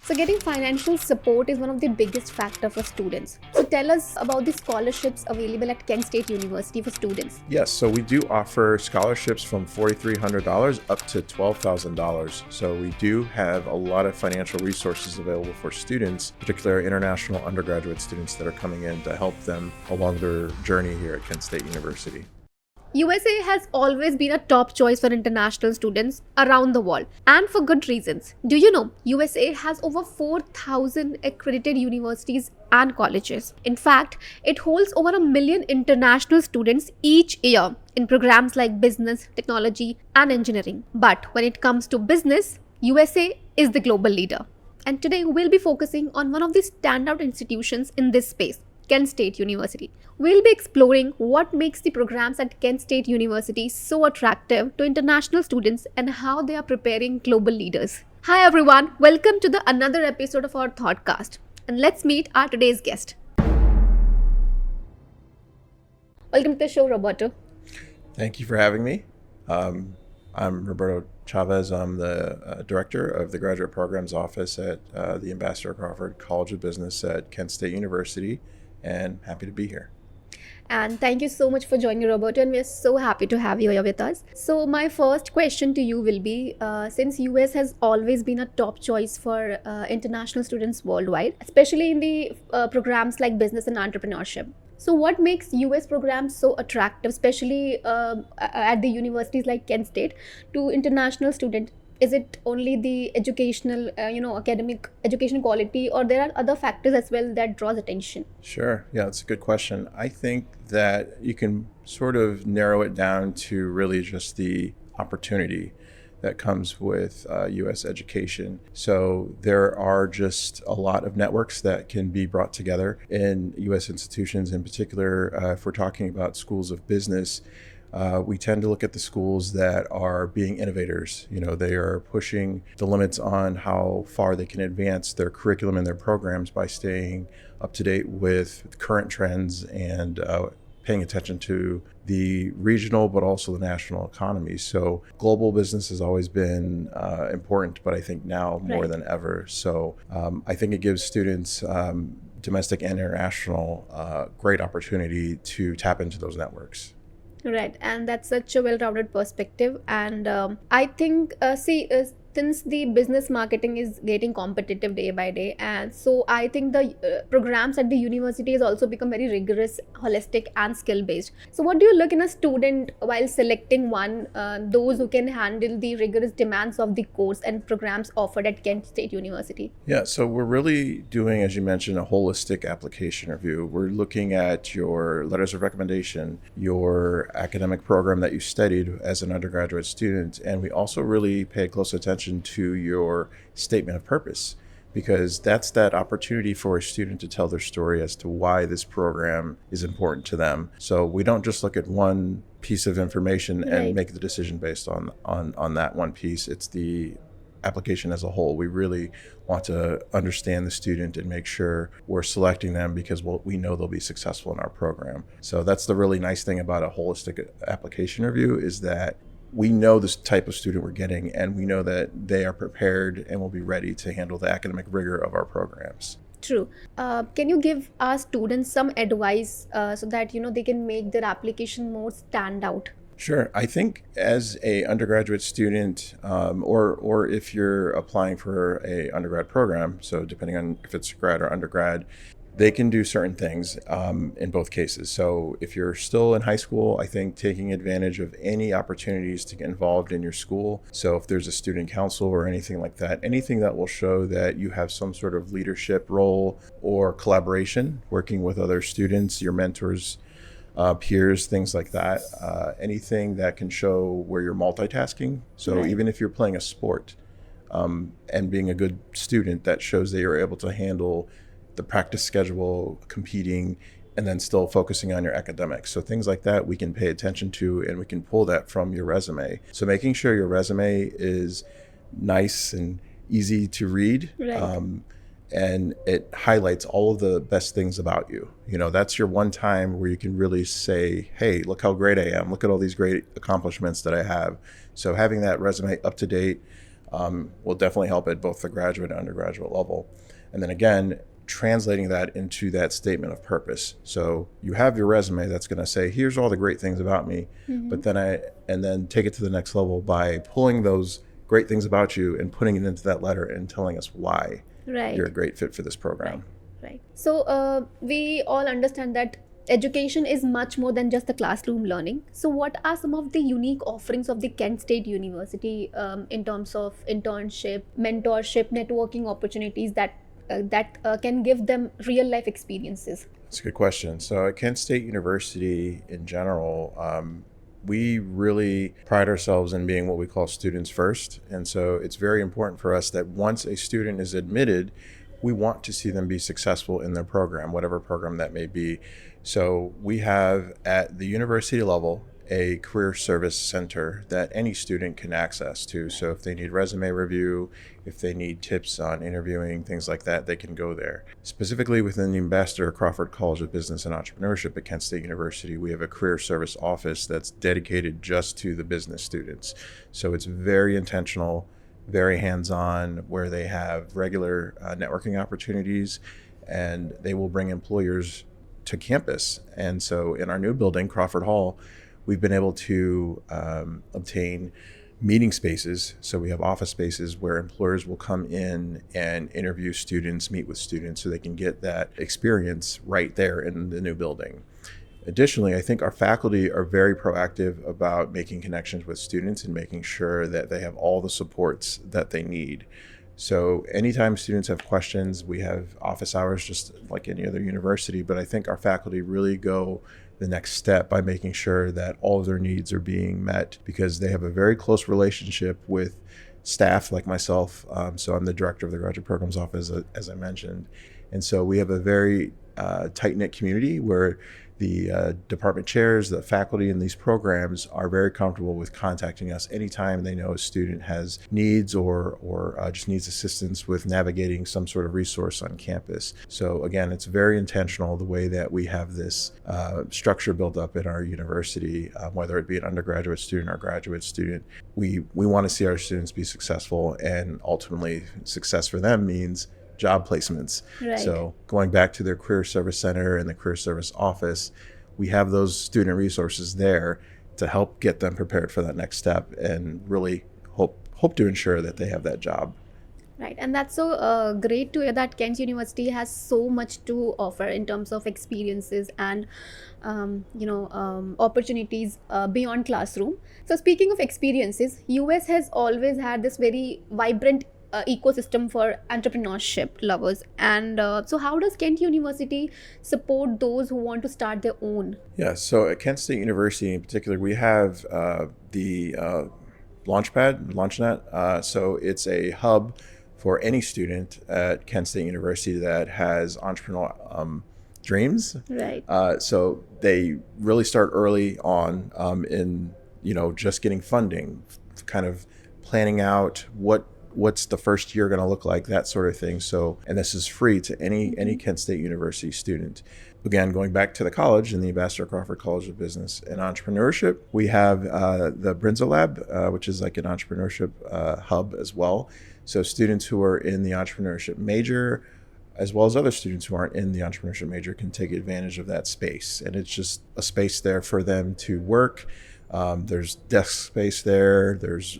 So getting financial support is one of the biggest factor for students. So tell us about the scholarships available at Kent State University for students. Yes, so we do offer scholarships from $4,300 up to $12,000. So we do have a lot of financial resources available for students, particularly international undergraduate students that are coming in to help them along their journey here at Kent State University. USA has always been a top choice for international students around the world, and for good reasons. Do you know USA has over 4,000 accredited universities and colleges? In fact, it holds over 1 million international students each year in programs like business, technology, and engineering. But when it comes to business, USA is the global leader. And today we'll be focusing on one of the standout institutions in this space, Kent State University. We'll be exploring what makes the programs at Kent State University so attractive to international students and how they are preparing global leaders. Hi everyone, welcome to the another episode of our Thoughtcast. And let's meet our today's guest. Welcome to the show, Roberto. Thank you for having me. I'm Roberto Chavez. I'm the director of the Graduate Programs Office at the Ambassador Crawford College of Business at Kent State University, and happy to be here. And thank you so much for joining, Roberto, and we're so happy to have you here with us. So my first question to you will be, since US has always been a top choice for international students worldwide, especially in the programs like business and entrepreneurship. So what makes US programs so attractive, especially at the universities like Kent State, to international students? Is it only the educational, academic education quality, or there are other factors as well that draws attention? Sure. Yeah, that's a good question. I think that you can sort of narrow it down to really just the opportunity that comes with U.S. education. So there are just a lot of networks that can be brought together in U.S. institutions. In particular, if we're talking about schools of business, we tend to look at the schools that are being innovators. They are pushing the limits on how far they can advance their curriculum and their programs by staying up to date with current trends and paying attention to the regional but also the national economy. So global business has always been important, but I think now more than ever. So I think it gives students domestic and international great opportunity to tap into those networks. Right, and that's such a well-rounded perspective. And I think, since the business marketing is getting competitive day by day, and so I think the programs at the university has also become very rigorous, holistic, and skill-based. So, what do you look in a student while selecting one, those who can handle the rigorous demands of the course and programs offered at Kent State University? Yeah, so we're really doing, as you mentioned, a holistic application review. We're looking at your letters of recommendation, your academic program that you studied as an undergraduate student, and we also really pay close attention to your statement of purpose, because that's that opportunity for a student to tell their story as to why this program is important to them. So we don't just look at one piece of information and make the decision based on that one piece. It's the application as a whole. We really want to understand the student and make sure we're selecting them because we know they'll be successful in our program. So that's the really nice thing about a holistic application review, is that we know this type of student we're getting, and we know that they are prepared and will be ready to handle the academic rigor of our programs. True. Can you give our students some advice so that they can make their application more stand out? Sure. I think as a undergraduate student, or if you're applying for a undergrad program, so depending on if it's grad or undergrad, they can do certain things in both cases. So if you're still in high school, I think taking advantage of any opportunities to get involved in your school. So if there's a student council or anything like that, anything that will show that you have some sort of leadership role or collaboration, working with other students, your mentors, peers, things like that. Anything that can show where you're multitasking. So even if you're playing a sport and being a good student, that shows that you're able to handle the practice schedule, competing, and then still focusing on your academics. So things like that we can pay attention to, and we can pull that from your resume. So making sure your resume is nice and easy to read. And it highlights all of the best things about you. That's your one time where you can really say, hey, look how great I am. Look at all these great accomplishments that I have. So having that resume up to date, will definitely help at both the graduate and undergraduate level. And then again, translating that into that statement of purpose. So you have your resume that's going to say, here's all the great things about me, but then take it to the next level by pulling those great things about you and putting it into that letter and telling us why Right. you're a great fit for this program. Right. So we all understand that education is much more than just the classroom learning. So what are some of the unique offerings of the Kent State University in terms of internship, mentorship, networking opportunities that can give them real life experiences? That's a good question. So at Kent State University in general, we really pride ourselves in being what we call students first. And so it's very important for us that once a student is admitted, we want to see them be successful in their program, whatever program that may be. So we have at the university level a career service center that any student can access to. So if they need resume review, if they need tips on interviewing, things like that, they can go there. Specifically within the Ambassador Crawford College of Business and Entrepreneurship at Kent State University, we have a career service office that's dedicated just to the business students. So it's very intentional, very hands-on, where they have regular networking opportunities, and they will bring employers to campus. And so in our new building, Crawford Hall, we've been able to obtain meeting spaces. So we have office spaces where employers will come in and interview students, meet with students, so they can get that experience right there in the new building. Additionally, I think our faculty are very proactive about making connections with students and making sure that they have all the supports that they need. So anytime students have questions, we have office hours just like any other university, but I think our faculty really go the next step by making sure that all of their needs are being met, because they have a very close relationship with staff like myself. So I'm the director of the graduate programs office, as I mentioned. And so we have a very tight-knit community where the department chairs, the faculty in these programs are very comfortable with contacting us anytime they know a student has needs or just needs assistance with navigating some sort of resource on campus. So again, it's very intentional the way that we have this structure built up in our university, whether it be an undergraduate student or graduate student. We want to see our students be successful, and ultimately success for them means job placements. Right. So going back to their career service center and the career service office, we have those student resources there to help get them prepared for that next step and really hope to ensure that they have that job. Right, and that's so great to hear that Kent University has so much to offer in terms of experiences and opportunities beyond classroom. So speaking of experiences, US has always had this very vibrant ecosystem for entrepreneurship lovers, and so how does Kent University support those who want to start their own? Yeah, so at Kent State University in particular, we have the LaunchNet. So it's a hub for any student at Kent State University that has entrepreneurial dreams. Right. So they really start early on in just getting funding, kind of planning out what's the first year going to look like, that sort of thing. So, and this is free to any Kent State University student. Again, going back to the college and the Ambassador Crawford College of Business and Entrepreneurship, we have the Brinzo Lab, which is like an entrepreneurship hub as well. So students who are in the entrepreneurship major, as well as other students who aren't in the entrepreneurship major, can take advantage of that space. And it's just a space there for them to work. There's desk space there. There's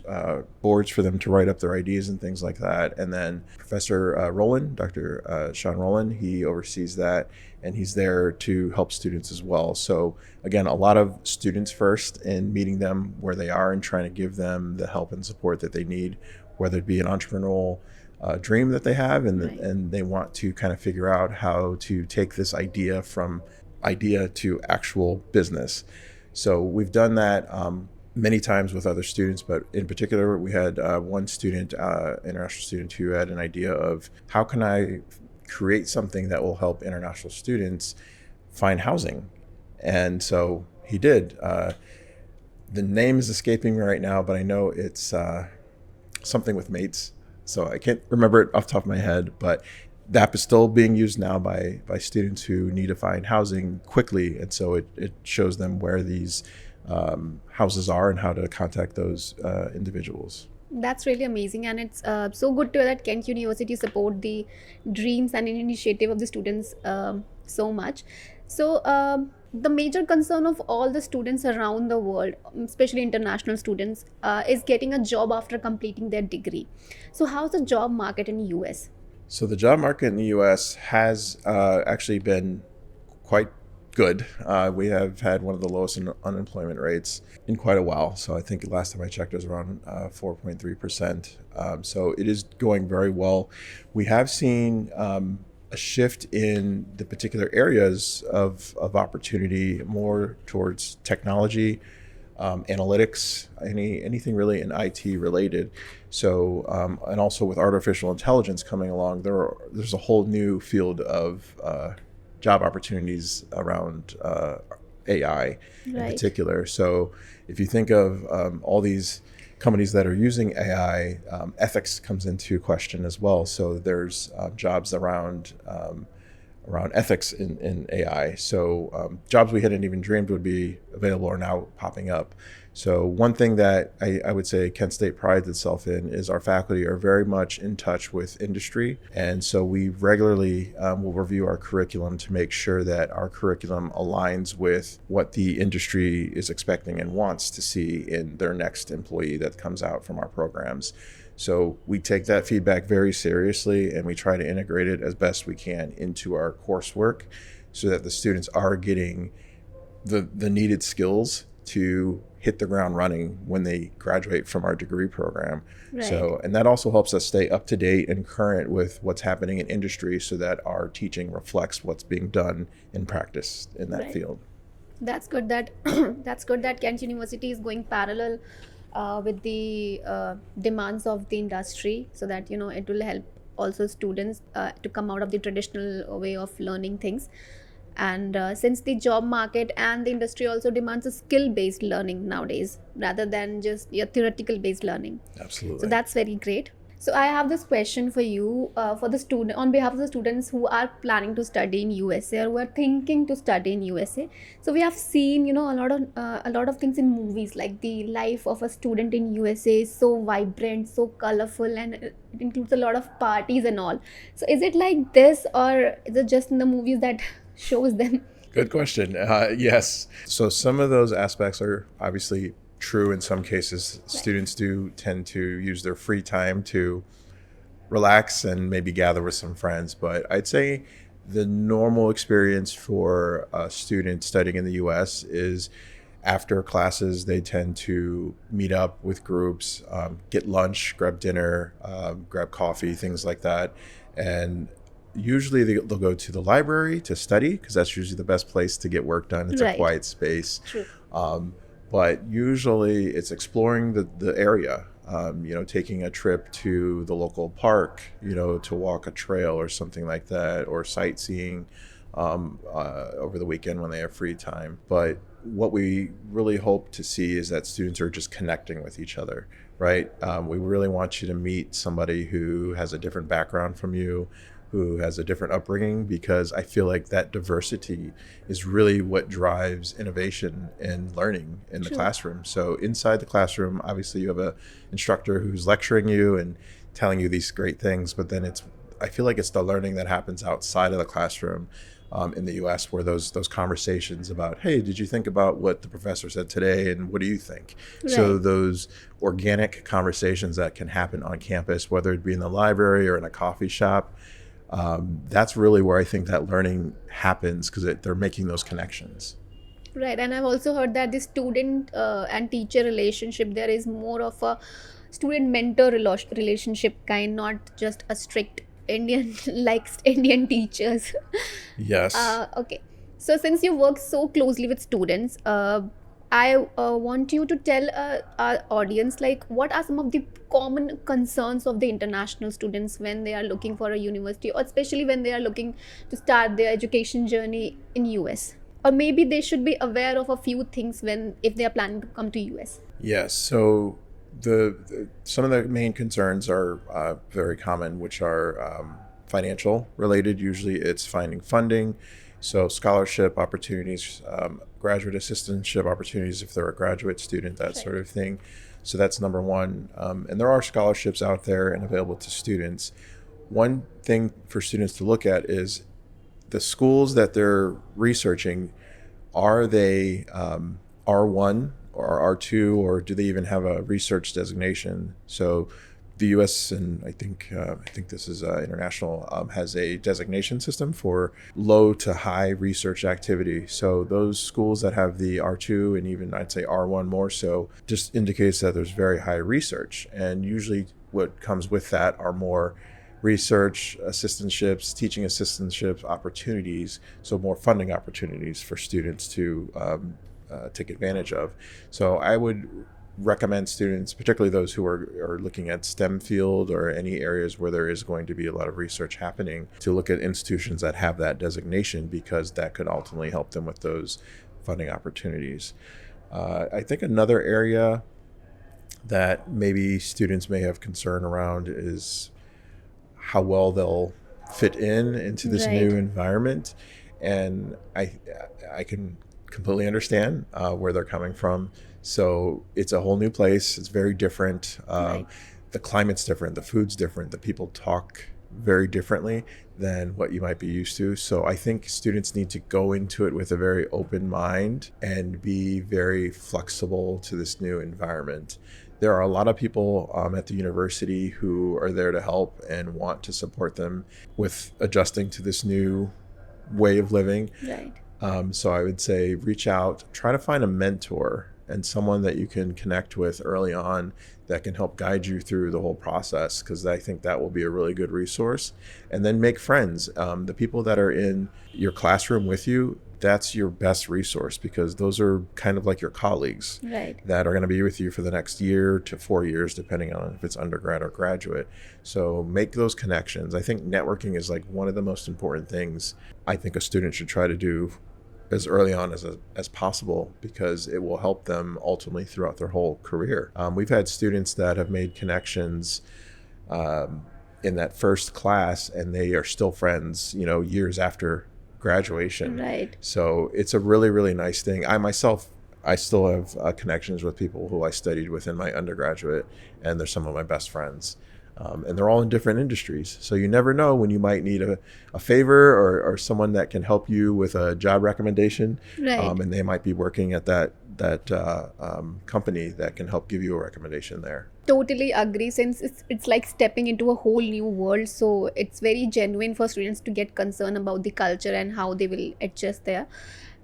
boards for them to write up their ideas and things like that. And then Professor Rowland, Dr. Sean Rowland, he oversees that, and he's there to help students as well. So again, a lot of students first, and meeting them where they are and trying to give them the help and support that they need, whether it be an entrepreneurial dream that they have, and Right. and they want to kind of figure out how to take this idea from idea to actual business. So we've done that many times with other students, but in particular, we had one student, international student, who had an idea of how can I create something that will help international students find housing. And so he did. The name is escaping me right now, but I know it's something with mates. So I can't remember it off the top of my head, but the app is still being used now by students who need to find housing quickly. And so it shows them where these houses are and how to contact those individuals. That's really amazing, and it's so good to hear that Kent University support the dreams and initiative of the students so much. So, the major concern of all the students around the world, especially international students, is getting a job after completing their degree. So, how's the job market in US? So the job market in the U.S. has actually been quite good. We have had one of the lowest unemployment rates in quite a while. So I think last time I checked, it was around 4.3%. So it is going very well. We have seen a shift in the particular areas of opportunity more towards technology, analytics, anything really in IT related. So, and also with artificial intelligence coming along, there's a whole new field of job opportunities around AI in Right. particular. So, if you think of all these companies that are using AI, ethics comes into question as well. So, there's jobs around ethics in AI. So jobs we hadn't even dreamed would be available are now popping up. So one thing that I would say Kent State prides itself in is our faculty are very much in touch with industry. And so we regularly will review our curriculum to make sure that our curriculum aligns with what the industry is expecting and wants to see in their next employee that comes out from our programs. So we take that feedback very seriously and we try to integrate it as best we can into our coursework so that the students are getting the needed skills to hit the ground running when they graduate from our degree program. Right. So, and that also helps us stay up to date and current with what's happening in industry so that our teaching reflects what's being done in practice in that Right. field. That's good that that's good that Kent University is going parallel with the demands of the industry, so that it will help also students to come out of the traditional way of learning things. And since the job market and the industry also demands a skill based learning nowadays rather than just your theoretical based learning, so Absolutely. that's very great. So I have this question for you, for the student, on behalf of the students who are planning to study in USA or who are thinking to study in USA. So we have seen, a lot of things in movies, like the life of a student in USA is so vibrant, so colorful, and it includes a lot of parties and all. So is it like this, or is it just in the movies that shows them? Good question. Yes. So some of those aspects are obviously true in some cases. Right. Students do tend to use their free time to relax and maybe gather with some friends. But I'd say the normal experience for a student studying in the US is after classes, they tend to meet up with groups, get lunch, grab dinner, grab coffee, things like that. And usually they'll go to the library to study because that's usually the best place to get work done. It's a Right. quiet space. True. Um, but usually it's exploring the area, taking a trip to the local park, to walk a trail or something like that, or sightseeing over the weekend when they have free time. But what we really hope to see is that students are just connecting with each other, right? We really want you to meet somebody who has a different background from you, who has a different upbringing, because I feel like that diversity is really what drives innovation and learning in the True. classroom. So inside the classroom, obviously you have a instructor who's lecturing you and telling you these great things, but then I feel like it's the learning that happens outside of the classroom. In the U.S., where those conversations about, hey, did you think about what the professor said today, and what do you think? So Right. those organic conversations that can happen on campus, whether it be in the library or in a coffee shop, that's really where I think that learning happens because they're making those connections. Right, and I've also heard that the student and teacher relationship, there is more of a student mentor relationship kind, not just a strict Indian like Indian teachers. Yes. Okay, so since you work so closely with students, I want you to tell our audience, like, what are some of the common concerns of the international students when they are looking for a university, or especially when they are looking to start their education journey in US, or maybe they should be aware of a few things when if they are planning to come to US. Yes. So some of the main concerns are very common, which are financial related. Usually, it's finding funding, so scholarship opportunities, graduate assistantship opportunities if they're a graduate student, that sort Right. of thing. So that's number one. And there are scholarships out there and available to students. One thing for students to look at is the schools that they're researching. Are they R1 or R2, or do they even have a research designation? So the U.S. and I think this is international, has a designation system for low to high research activity. So those schools that have the R2 and even I'd say R1 more so just indicates that there's very high research. And usually what comes with that are more research assistantships, teaching assistantships, opportunities, so more funding opportunities for students to take advantage of. So I would recommend students, particularly those who are looking at STEM field or any areas where there is going to be a lot of research happening, to look at institutions that have that designation, because that could ultimately help them with those funding opportunities. I think another area that maybe students may have concern around is how well they'll fit into this new Right. environment. And I can completely understand where they're coming from. So it's a whole new place. It's very different. Right. The climate's different. The food's different. The people talk very differently than what you might be used to. So I think students need to go into it with a very open mind and be very flexible to this new environment. There are a lot of people at the university who are there to help and want to support them with adjusting to this new way of living. Right. So I would say reach out, try to find a mentor and someone that you can connect with early on that can help guide you through the whole process, because I think that will be a really good resource. And then make friends. The people that are in your classroom with you, that's your best resource, because those are kind of like your colleagues Right. that are going to be with you for the next year to 4 years, depending on if it's undergrad or graduate. So make those connections. I think networking is like one of the most important things I think a student should try to do as early on as possible, because it will help them ultimately throughout their whole career. We've had students that have made connections in that first class, and they are still friends, years after graduation. Right. So it's a really, really nice thing. I still have connections with people who I studied with in my undergraduate, and they're some of my best friends. And they're all in different industries. So you never know when you might need a favor or someone that can help you with a job recommendation. Right. And they might be working at that company that can help give you a recommendation there. Totally agree, since it's like stepping into a whole new world, so it's very genuine for students to get concerned about the culture and how they will adjust there.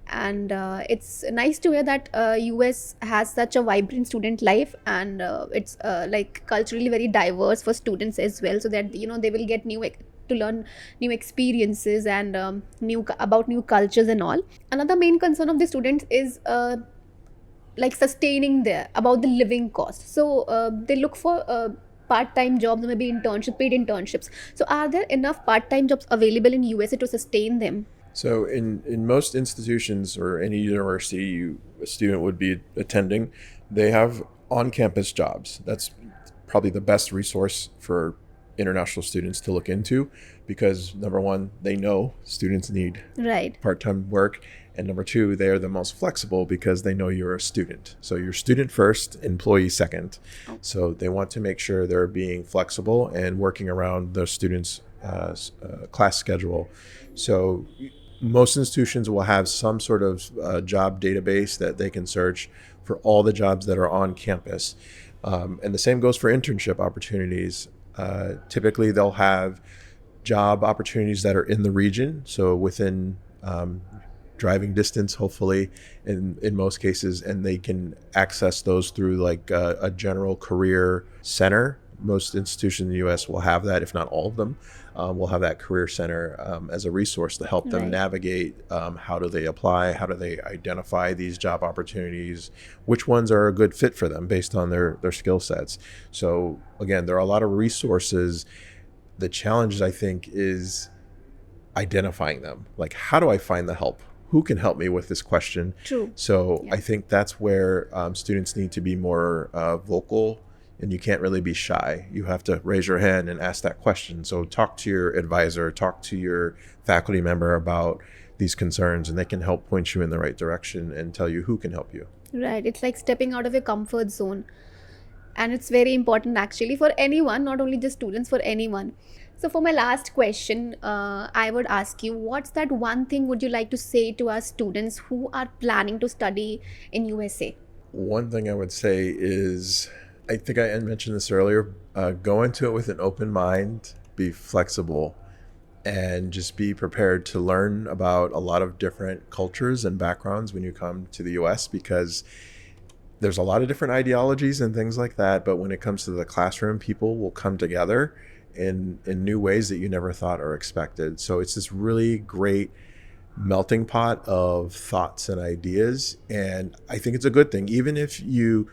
And it's nice to hear that US has such a vibrant student life, and it's like culturally very diverse for students as well, so that they will get to learn new experiences and about new cultures and all. Another main concern of the students is like sustaining there about the living cost. So they look for part-time jobs, maybe paid internships. So are there enough part-time jobs available in USA to sustain them? So in most institutions or any university a student would be attending, they have on-campus jobs. That's probably the best resource for international students to look into, because number one, they know students need Right. part-time work, and number two, they are the most flexible because they know you're a student. So you're student first, employee second. Oh. So they want to make sure they're being flexible and working around the students' class schedule. So most institutions will have some sort of job database that they can search for all the jobs that are on campus. And the same goes for internship opportunities. Typically, they'll have job opportunities that are in the region, so within driving distance, hopefully, in most cases, and they can access those through like a general career center. Most institutions in the U.S. will have that, if not all of them. Will have that career center as a resource to help them Right. navigate how do they apply, how do they identify these job opportunities, which ones are a good fit for them based on their skill sets. So again, there are a lot of resources. The challenge, I think, is identifying them. Like, how do I find the help? Who can help me with this question? True. So Yeah. I think that's where students need to be more vocal, and you can't really be shy. You have to raise your hand and ask that question. So talk to your advisor, talk to your faculty member about these concerns, and they can help point you in the right direction and tell you who can help you. Right. It's like stepping out of your comfort zone. And it's very important actually for anyone, not only just students, for anyone. So for my last question, I would ask you, what's that one thing would you like to say to our students who are planning to study in USA? One thing I would say is, I think I mentioned this earlier, go into it with an open mind, be flexible, and just be prepared to learn about a lot of different cultures and backgrounds when you come to the US, because there's a lot of different ideologies and things like that. But when it comes to the classroom, people will come together in new ways that you never thought or expected. So it's this really great melting pot of thoughts and ideas. And I think it's a good thing. Even if you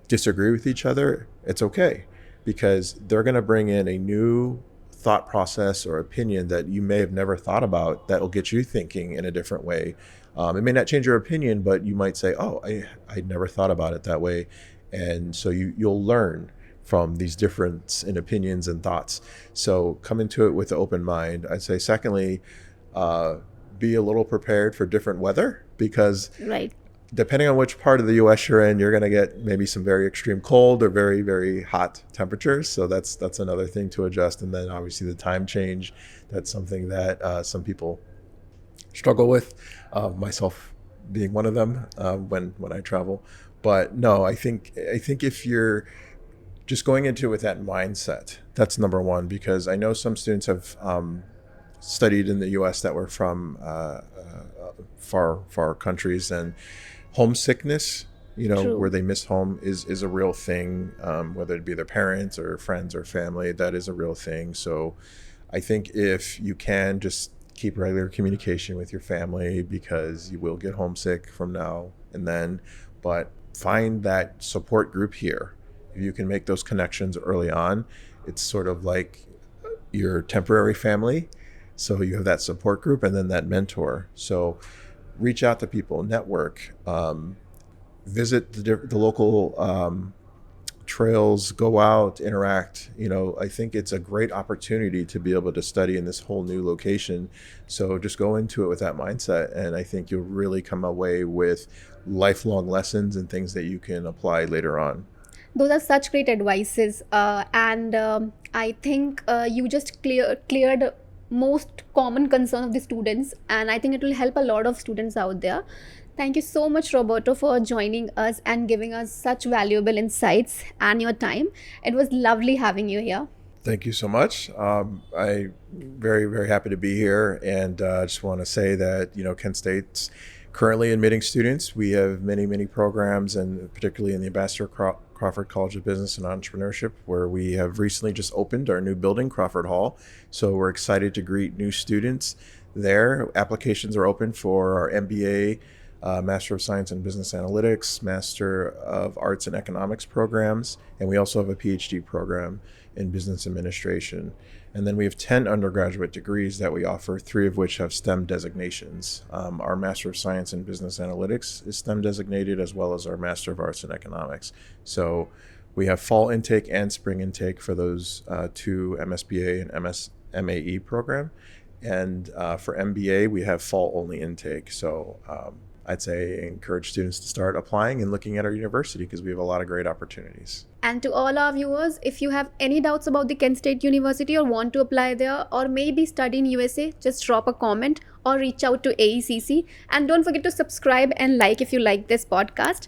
disagree with each other, it's okay, because they're going to bring in a new thought process or opinion that you may have never thought about, that will get you thinking in a different way. It may not change your opinion, but you might say, oh, I never thought about it that way. And so you'll learn from these difference in opinions and thoughts. So come into it with an open mind. I'd say, secondly, be a little prepared for different weather, because Right. depending on which part of the US you're in, you're going to get maybe some very extreme cold or very, very hot temperatures. So that's another thing to adjust. And then obviously the time change, that's something that some people struggle with, myself being one of them, when I travel. But no, I think if you're just going into it with that mindset, that's number one, because I know some students have studied in the US that were from far countries, and homesickness, True. where they miss home, is a real thing, whether it be their parents or friends or family. That is a real thing. So I think if you can, just keep regular communication with your family, because you will get homesick from now and then. But find that support group here. If you can make those connections early on, it's sort of like your temporary family. So you have that support group and then that mentor. So reach out to people, network, visit the local trails, go out, interact. I think it's a great opportunity to be able to study in this whole new location. So just go into it with that mindset, and I think you'll really come away with lifelong lessons and things that you can apply later on. Those are such great advices, and I think you just cleared most common concern of the students, and I think it will help a lot of students out there. Thank you so much, Roberto, for joining us and giving us such valuable insights and your time. It was lovely having you here. Thank you so much. I very, very happy to be here, and I just want to say that Kent State's currently admitting students. We have many, many programs, and particularly in the Ambassador Crawford College of Business and Entrepreneurship, where we have recently just opened our new building, Crawford Hall. So we're excited to greet new students there. Applications are open for our MBA, Master of Science in Business Analytics, Master of Arts and Economics programs, and we also have a PhD program in Business Administration. And then we have 10 undergraduate degrees that we offer, 3 of which have STEM designations. Our Master of Science in Business Analytics is STEM designated, as well as our Master of Arts in Economics. So we have fall intake and spring intake for those 2 MSBA and MAE program. And for MBA, we have fall only intake. So I'd say encourage students to start applying and looking at our university, because we have a lot of great opportunities. And to all our viewers, if you have any doubts about the Kent State University or want to apply there or maybe study in USA, just drop a comment or reach out to AECC. And don't forget to subscribe and like if you like this podcast.